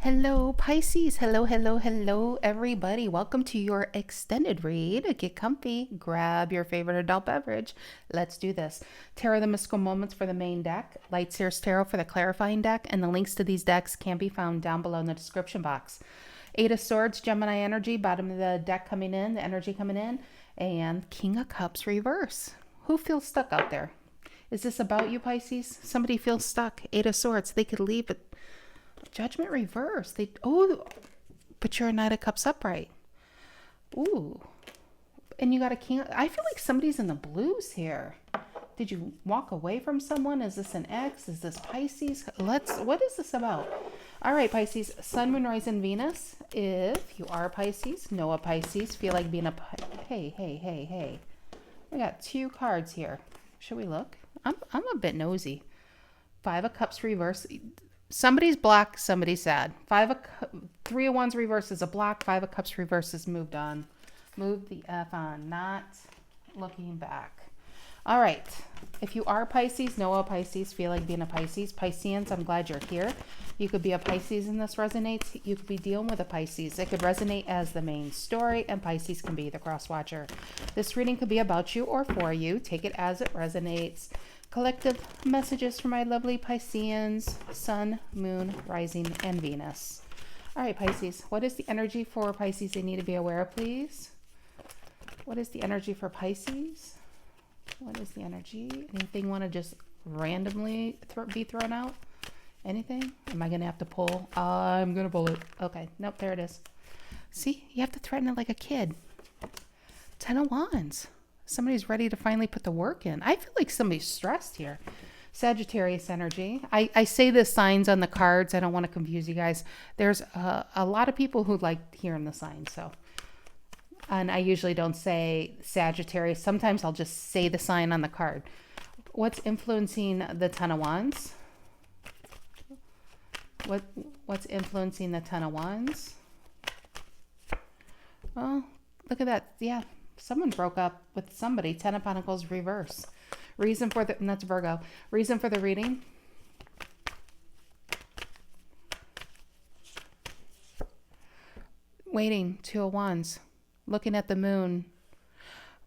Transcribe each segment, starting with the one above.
Hello, Pisces. Hello, hello, hello, everybody. Welcome to your extended read. Get comfy, grab your favorite adult beverage. Let's do this. Tarot the Mystical Moments for the main deck, Light Seers Tarot for the clarifying deck, and the links to these decks can be found down below in the description box. Eight of Swords, Gemini energy, bottom of the deck coming in, the energy coming in, and King of Cups reverse. Who feels stuck out there? Is this about you, Pisces? Somebody feels stuck. Eight of Swords. They could leave, but Judgment reverse. But you're a Knight of Cups upright. Ooh. And you got a King. I feel like somebody's in the blues here. Did you walk away from someone? Is this an ex? Is this Pisces? What is this about? All right, Pisces. Sun, Moon, Rising, Venus. If you are Pisces, know a Pisces, feel like being a... Hey. We got two cards here. Should we look? I'm a bit nosy. Five of Cups reverse. Somebody's black, somebody's sad. Three of Wands reverse is a block. Five of Cups reverse is moved on. Move the F on, not looking back. All right. If you are Pisces, know a Pisces, feel like being a Pisces. Pisceans, I'm glad you're here. You could be a Pisces and this resonates. You could be dealing with a Pisces. It could resonate as the main story, and Pisces can be the cross watcher. This reading could be about you or for you. Take it as it resonates. Collective messages for my lovely Pisceans, Sun, Moon, Rising, and Venus. All right, Pisces, what is the energy for Pisces they need to be aware of, please? What is the energy for Pisces? What is the energy? Anything want to just randomly be thrown out? Anything? Am I going to have to pull? I'm going to pull it. Okay, nope, there it is. See, you have to threaten it like a kid. 10 of Wands. Somebody's ready to finally put the work in. I feel like somebody's stressed here. Sagittarius energy. I say the signs on the cards. I don't want to confuse you guys. There's a lot of people who like hearing the signs. And I usually don't say Sagittarius. Sometimes I'll just say the sign on the card. What's influencing the Ten of Wands? What's influencing the Ten of Wands? Well, look at that. Yeah. Someone broke up with somebody. 10 of Pentacles reverse. Reason for and that's Virgo. Reason for the reading. Waiting. 2 of Wands. Looking at the moon.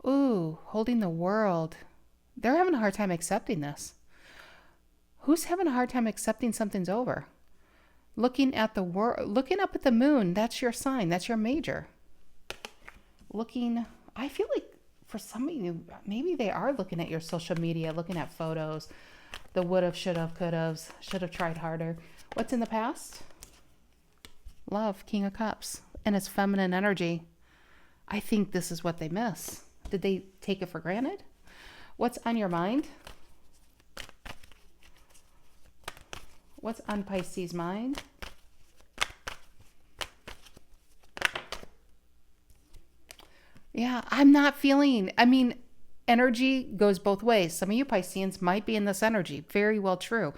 Ooh, holding the world. They're having a hard time accepting this. Who's having a hard time accepting something's over? Looking at the world, looking up at the moon. That's your sign. That's your major. I feel like for some of you, maybe they are looking at your social media, looking at photos, the would have, should have, could have, should have tried harder. What's in the past? Love, King of Cups, and it's feminine energy. I think this is what they miss. Did they take it for granted? What's on your mind? What's on Pisces' mind? Yeah, I'm not feeling, energy goes both ways. Some of you Pisceans might be in this energy. Very well true.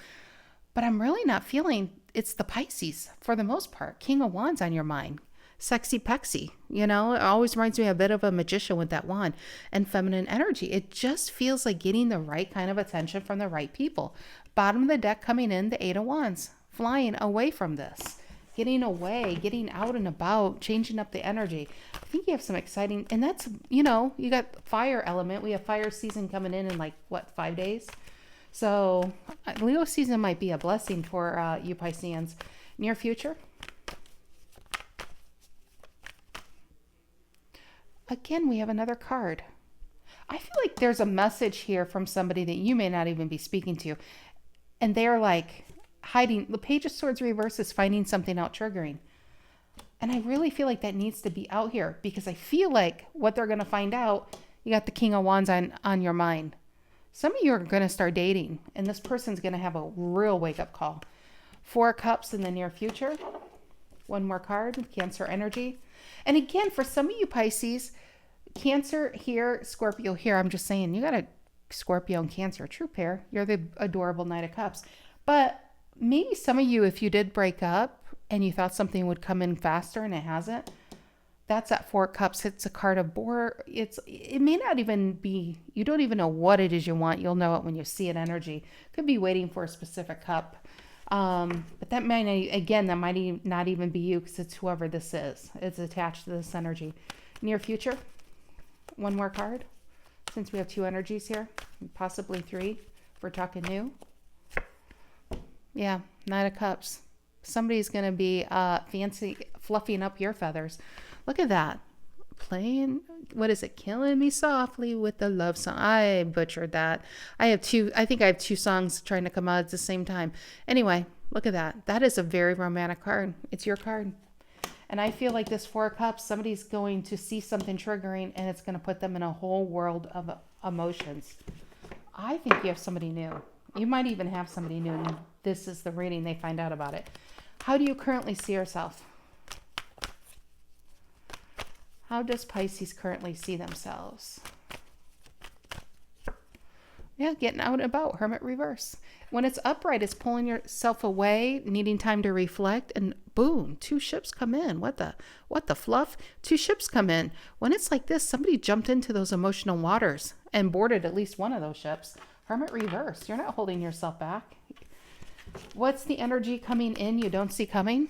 But I'm really not feeling it's the Pisces for the most part. King of Wands on your mind. Sexy pexy. It always reminds me a bit of a magician with that wand. And feminine energy. It just feels like getting the right kind of attention from the right people. Bottom of the deck coming in, the 8 of Wands. Flying away from this. Getting away, getting out and about, changing up the energy. I think you have some exciting, and that's, you got fire element. We have fire season coming in 5 days? So Leo season might be a blessing for you Pisceans. Near future. Again, we have another card. I feel like there's a message here from somebody that you may not even be speaking to. And they're like, hiding. The Page of Swords reverse is finding something out, triggering. And I really feel like that needs to be out here because I feel like what they're going to find out, you got the King of Wands on your mind. Some of you are going to start dating and this person's going to have a real wake-up call. 4 Cups in the near future. One more card, Cancer energy. And again, for some of you Pisces, Cancer here, Scorpio here, I'm just saying, you got a Scorpio and Cancer, true pair. You're the adorable Knight of Cups. But maybe some of you, if you did break up and you thought something would come in faster and it hasn't, that's that 4 Cups. It's a card of bore. It may not even be, you don't even know what it is you want. You'll know it when you see it energy. Could be waiting for a specific cup. But that might, again, that might not even be you because it's whoever this is. It's attached to this energy. Near future, one more card, since we have 2 energies here, possibly 3. We're talking new. Yeah, Knight of Cups. Somebody's going to be fancy, fluffing up your feathers. Look at that. Playing, what is it? Killing me softly with the love song. I butchered that. I think I have 2 songs trying to come out at the same time. Anyway, look at that. That is a very romantic card. It's your card. And I feel like this 4 of Cups, somebody's going to see something triggering and it's going to put them in a whole world of emotions. I think you have somebody new. You might even have somebody new, and this is the reading they find out about it. How do you currently see yourself? How does Pisces currently see themselves? Yeah, getting out and about, Hermit reverse. When it's upright, it's pulling yourself away, needing time to reflect, and boom, 2 ships come in. What the fluff? 2 ships come in. When it's like this, somebody jumped into those emotional waters and boarded at least one of those ships. Hermit reverse. You're not holding yourself back. What's the energy coming in you don't see coming?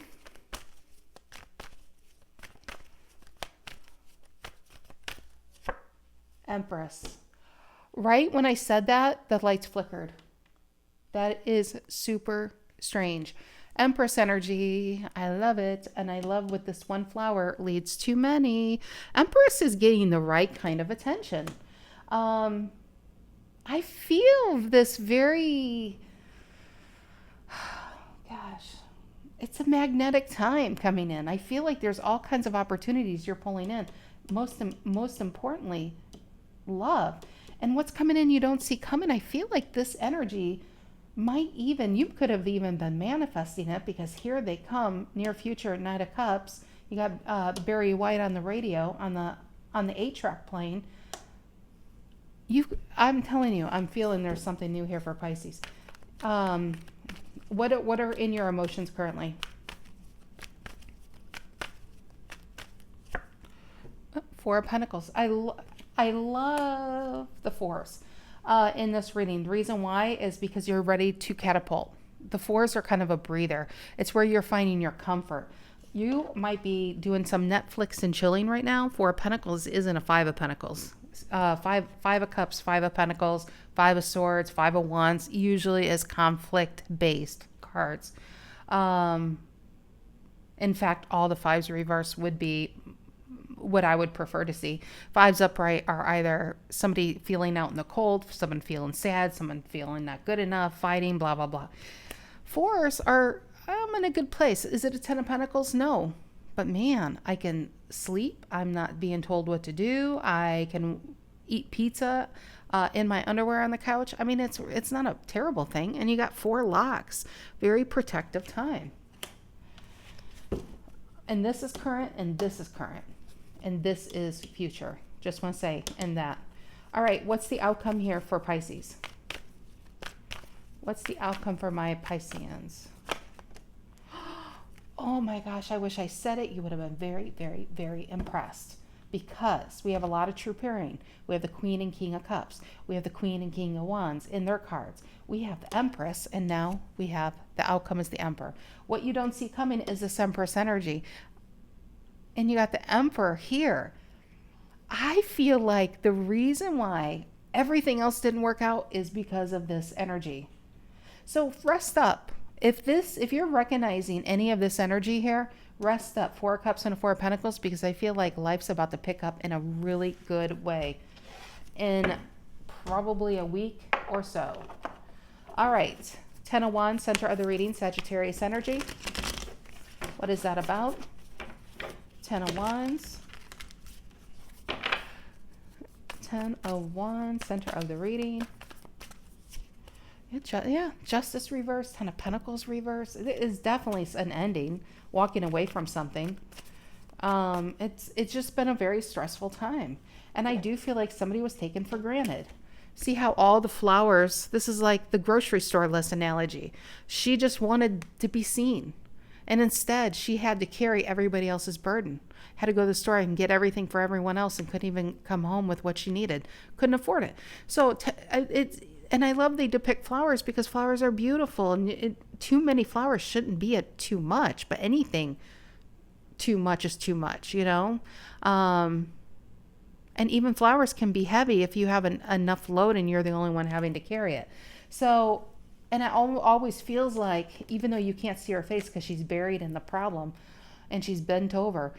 Empress. Right when I said that, the lights flickered. That is super strange. Empress energy. I love it. And I love what this one flower leads to many. Empress is getting the right kind of attention. I feel this very, gosh, it's a magnetic time coming in. I feel like there's all kinds of opportunities you're pulling in. Most importantly, love. And what's coming in you don't see coming. I feel like this energy might even, you could have even been manifesting it, because here they come, near future, Knight of Cups. You got Barry White on the radio, on the 8-track playing. I'm telling you, I'm feeling there's something new here for Pisces. What are in your emotions currently? 4 of Pentacles. I love the 4s in this reading. The reason why is because you're ready to catapult. The 4s are kind of a breather. It's where you're finding your comfort. You might be doing some Netflix and chilling right now. 4 of Pentacles isn't a 5 of Pentacles. Five of Cups, 5 of Pentacles, 5 of Swords, 5 of Wands usually is conflict-based cards. In fact, all the 5s reverse would be what I would prefer to see. 5s upright are either somebody feeling out in the cold, someone feeling sad, someone feeling not good enough, fighting, blah, blah, blah. 4s are, I'm in a good place. Is it a 10 of Pentacles? No. But man, I can sleep. I'm not being told what to do. I can eat pizza in my underwear on the couch. I mean, it's not a terrible thing. And you got 4 locks. Very protective time. And this is current, and this is current. And this is future. Just want to say, and that. All right, what's the outcome here for Pisces? What's the outcome for my Pisceans? Oh my gosh, I wish I said it. You would have been very, very, very impressed, because we have a lot of true pairing. We have the Queen and King of Cups. We have the Queen and King of Wands in their cards. We have the Empress, and now we have the outcome is the Emperor. What you don't see coming is this Empress energy. And you got the Emperor here. I feel like the reason why everything else didn't work out is because of this energy. So rest up. If you're recognizing any of this energy here, rest up. 4 of Cups and a 4 of Pentacles, because I feel like life's about to pick up in a really good way in probably a week or so. All right. 10 of Wands, center of the reading, Sagittarius energy. What is that about? 10 of Wands. 10 of Wands, center of the reading. Yeah, Justice reverse, 10 of Pentacles reverse. It is definitely an ending, walking away from something. It's just been a very stressful time. And I do feel like somebody was taken for granted. See how all the flowers, this is like the grocery store list analogy. She just wanted to be seen. And instead, she had to carry everybody else's burden. Had to go to the store and get everything for everyone else and couldn't even come home with what she needed. Couldn't afford it. So and I love they depict flowers because flowers are beautiful. And too many flowers shouldn't be too much, but anything too much is too much, you know? And even flowers can be heavy if you have enough load and you're the only one having to carry it. So, and it always feels like, even though you can't see her face because she's buried in the problem and she's bent over,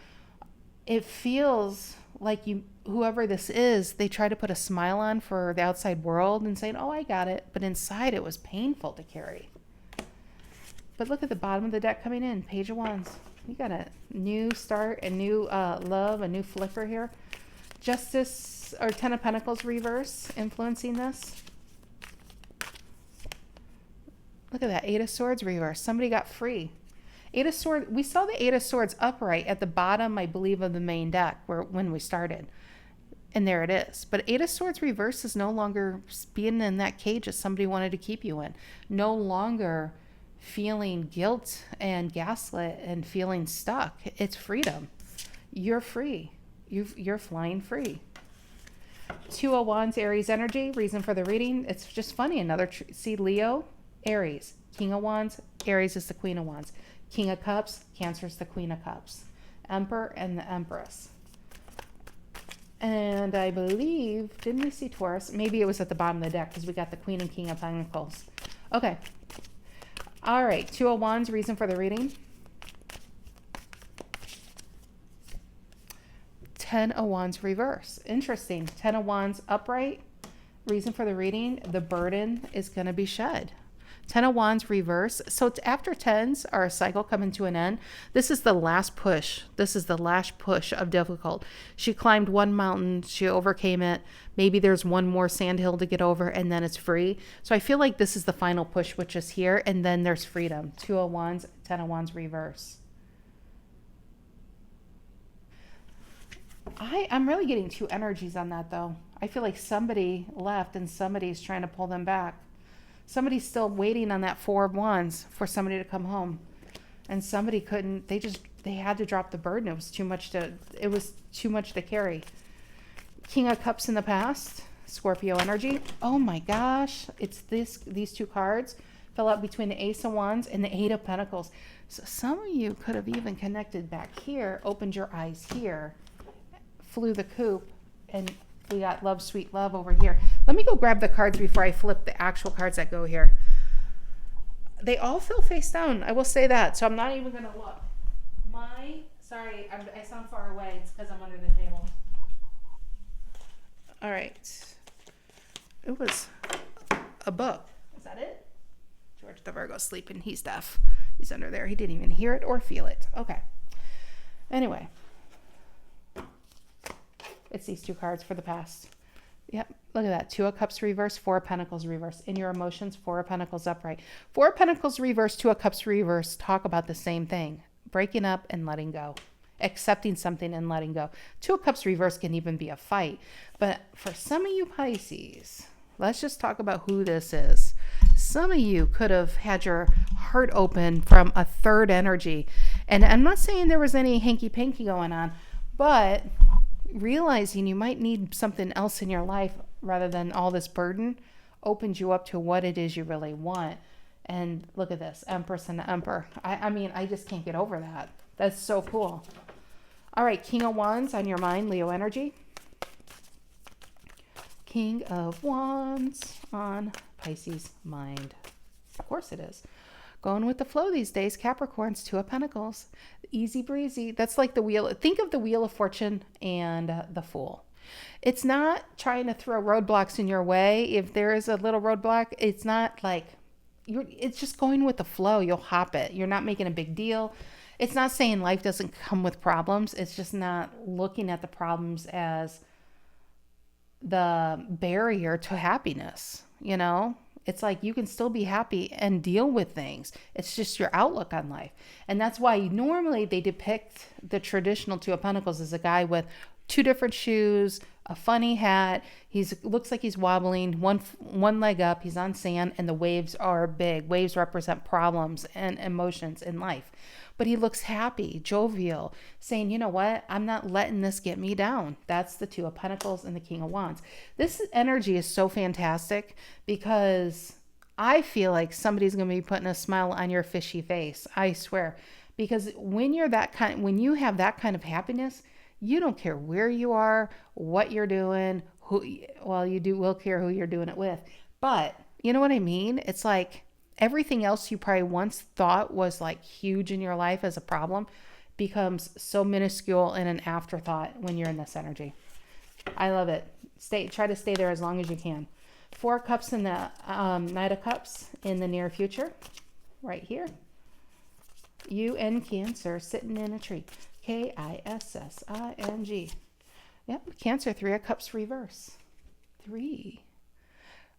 it feels like whoever this is, they try to put a smile on for the outside world and saying, oh, I got it. But inside it was painful to carry. But look at the bottom of the deck coming in, Page of Wands. You got a new start, a new love, a new flicker here. Justice or Ten of Pentacles reverse influencing this. Look at that, Eight of Swords reverse. Somebody got free. Eight of Swords, we saw the Eight of Swords upright at the bottom, I believe, of the main deck when we started. And there it is. But Eight of Swords reverse is no longer being in that cage that somebody wanted to keep you in. No longer feeling guilt and gaslit and feeling stuck. It's freedom. You're free. You're flying free. Two of Wands, Aries energy. Reason for the reading. It's just funny. See, Leo, Aries. King of Wands, Aries is the Queen of Wands. King of Cups, Cancer is the Queen of Cups. Emperor and the Empress. And I believe, didn't we see Taurus? Maybe it was at the bottom of the deck because we got the Queen and King of Pentacles. Okay. All right. Two of Wands, reason for the reading. Ten of Wands reverse. Interesting. Ten of Wands upright. Reason for the reading, the burden is going to be shed. Ten of Wands reverse. So it's after tens, our cycle coming to an end. This is the last push. This is the last push of difficult. She climbed one mountain. She overcame it. Maybe there's one more sandhill to get over and then it's free. So I feel like this is the final push, which is here. And then there's freedom. Two of Wands, Ten of Wands reverse. I'm really getting two energies on that, though. I feel like somebody left and somebody's trying to pull them back. Somebody's still waiting on that Four of Wands for somebody to come home. And somebody couldn't, they had to drop the burden. It was too much to carry. King of Cups in the past, Scorpio energy. Oh my gosh, it's these two cards fell out between the Ace of Wands and the Eight of Pentacles. So some of you could have even connected back here, opened your eyes here, flew the coop, and we got love, sweet love over here. Let me go grab the cards before I flip the actual cards that go here. They all fell face down. I will say that. So I'm not even going to look. Sorry, I sound far away. It's because I'm under the table. All right. It was a book. Is that it? George the Virgo's sleeping. He's deaf. He's under there. He didn't even hear it or feel it. Okay. Anyway. It's these two cards for the past. Yep, look at that. Two of Cups reverse, Four of Pentacles reverse. In your emotions, Four of Pentacles upright. Four of Pentacles reverse, Two of Cups reverse talk about the same thing. Breaking up and letting go. Accepting something and letting go. Two of Cups reverse can even be a fight. But for some of you Pisces, let's just talk about who this is. Some of you could have had your heart open from a third energy. And I'm not saying there was any hanky-panky going on, but realizing you might need something else in your life rather than all this burden opens you up to what it is you really want. And look at this, Empress and the Emperor. I mean, I just can't get over that. That's so cool. All right, King of Wands on your mind, Leo energy. King of Wands on Pisces mind. Of course it is. Going with the flow these days, Capricorns, Two of Pentacles. Easy breezy. That's like the wheel. Think of the Wheel of Fortune and the Fool. It's not trying to throw roadblocks in your way. If there is a little roadblock, it's not like, it's just going with the flow. You'll hop it. You're not making a big deal. It's not saying life doesn't come with problems. It's just not looking at the problems as the barrier to happiness, you know? It's like you can still be happy and deal with things. It's just your outlook on life. And that's why normally they depict the traditional Two of Pentacles as a guy with two different shoes, a funny hat. Looks like he's wobbling, one leg up. He's on sand and the waves are big. Waves represent problems and emotions in life. But he looks happy, jovial, saying, you know what? I'm not letting this get me down. That's the Two of Pentacles and the King of Wands. This energy is so fantastic because I feel like somebody's going to be putting a smile on your fishy face. I swear. Because when when you have that kind of happiness, you don't care where you are, what you're doing, well, will care who you're doing it with. But you know what I mean? It's like everything else you probably once thought was like huge in your life as a problem becomes so minuscule and an afterthought when you're in this energy. I love it. Try to stay there as long as you can. 4 cups in the Knight of Cups in the near future, right here. You and Cancer sitting in a tree. Kissing. Yep, Cancer, 3 of Cups reverse. 3.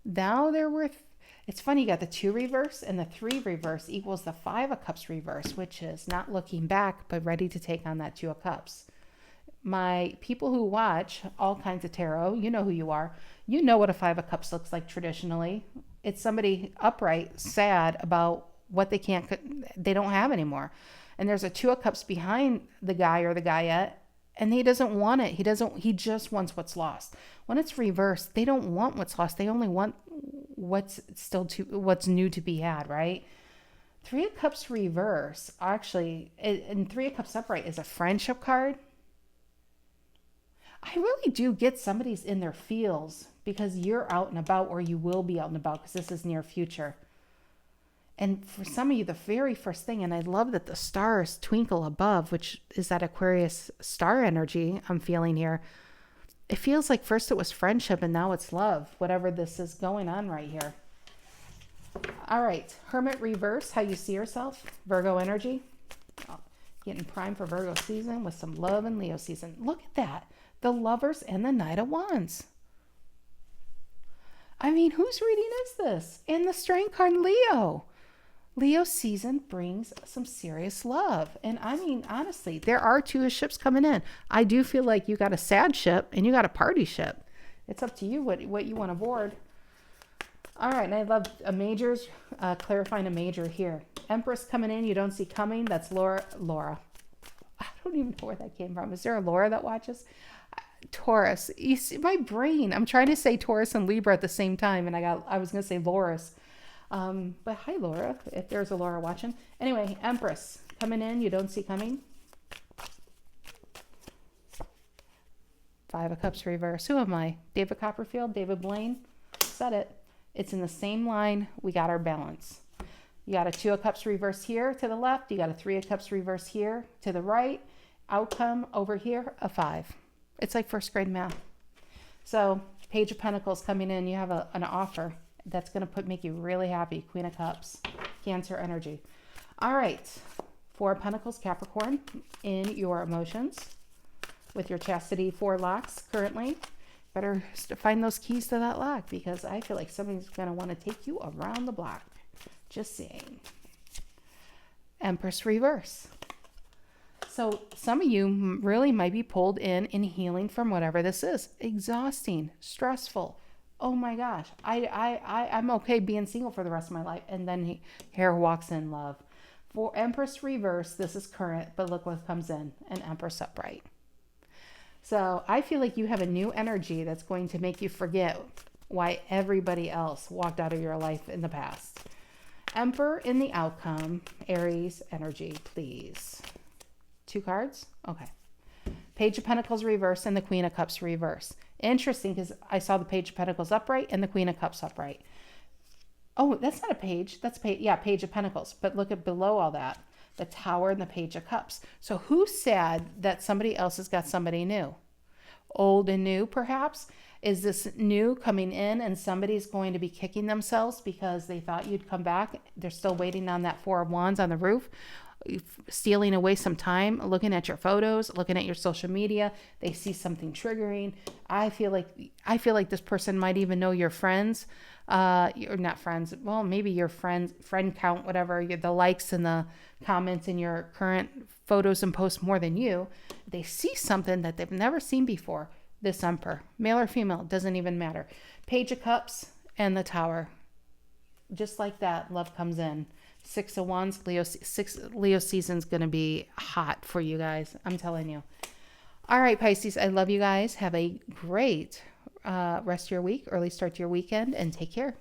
Now they're worth. It's funny, you got the 2 reverse and the 3 reverse equals the 5 of Cups reverse, which is not looking back, but ready to take on that 2 of Cups. My people who watch all kinds of tarot, you know who you are. You know what a 5 of Cups looks like traditionally. It's somebody upright, sad about what they don't have anymore. And there's a 2 of Cups behind the guy or the guyette, and he doesn't want it. He just wants what's lost. When it's reversed, they don't want what's lost. They only want what's new to be had, right? 3 of Cups reverse, actually, and 3 of Cups upright is a friendship card. I really do get somebody's in their feels because you're out and about, or you will be out and about, because this is near future. And for some of you, the very first thing, and I love that the stars twinkle above, which is that Aquarius star energy I'm feeling here. It feels like first it was friendship and now it's love, whatever this is going on right here. All right, Hermit reverse, how you see yourself, Virgo energy. Getting primed for Virgo season with some love and Leo season. Look at that. The Lovers and the Knight of Wands. I mean, whose reading is this? And the Strength card, Leo. Leo season brings some serious love. And I mean, honestly, there are 2 ships coming in. I do feel like you got a sad ship and you got a party ship. It's up to you what you want to board. All right, and I love a majors, clarifying a major here. Empress coming in, you don't see coming. That's Laura. I don't even know where that came from. Is there a Laura that watches? Taurus. You see my brain. I'm trying to say Taurus and Libra at the same time, and I was going to say Loris. But hi, Laura, if there's a Laura watching. Anyway, Empress coming in, you don't see coming. 5 of Cups reverse. Who am I? David Copperfield? David Blaine? Said it. It's in the same line. We got our balance. You got a 2 of Cups reverse here to the left. You got a 3 of Cups reverse here to the right. Outcome over here, a 5. It's like first grade math. So Page of Pentacles coming in. You have an offer that's going to make you really happy. Queen of Cups, Cancer energy. All right. 4 of Pentacles, Capricorn, in your emotions with your chastity 4 locks currently. Better find those keys to that lock, because I feel like somebody's going to want to take you around the block. Just saying. Empress reverse. So some of you really might be pulled in healing from whatever this is. Exhausting, stressful. Oh my gosh, I'm okay being single for the rest of my life. And then here walks in love. For Empress reverse, this is current, but look what comes in, an Empress upright. So I feel like you have a new energy that's going to make you forget why everybody else walked out of your life in the past. Emperor in the outcome, Aries energy, please. 2 cards? Okay. Page of Pentacles reverse and the Queen of Cups reverse. Interesting, because I saw the Page of Pentacles upright and the Queen of Cups upright. Oh, that's not a page. That's page. Yeah, Page of Pentacles. But look at below all that, the Tower and the Page of Cups. So who's sad that somebody else has got somebody new? Old and new, perhaps? Is this new coming in and somebody's going to be kicking themselves because they thought you'd come back? They're still waiting on that 4 of Wands on the roof, stealing away some time, looking at your photos, looking at your social media. They see something triggering. I feel like this person might even know your friends. You're not friends. Well, maybe your friend count, whatever, the likes and the comments in your current photos and posts more than you. They see something that they've never seen before. This Emperor, male or female, doesn't even matter. Page of Cups and the Tower. Just like that, love comes in. 6 of Wands, Leo season's going to be hot for you guys. I'm telling you. All right, Pisces, I love you guys. Have a great rest of your week, early start to your weekend, and take care.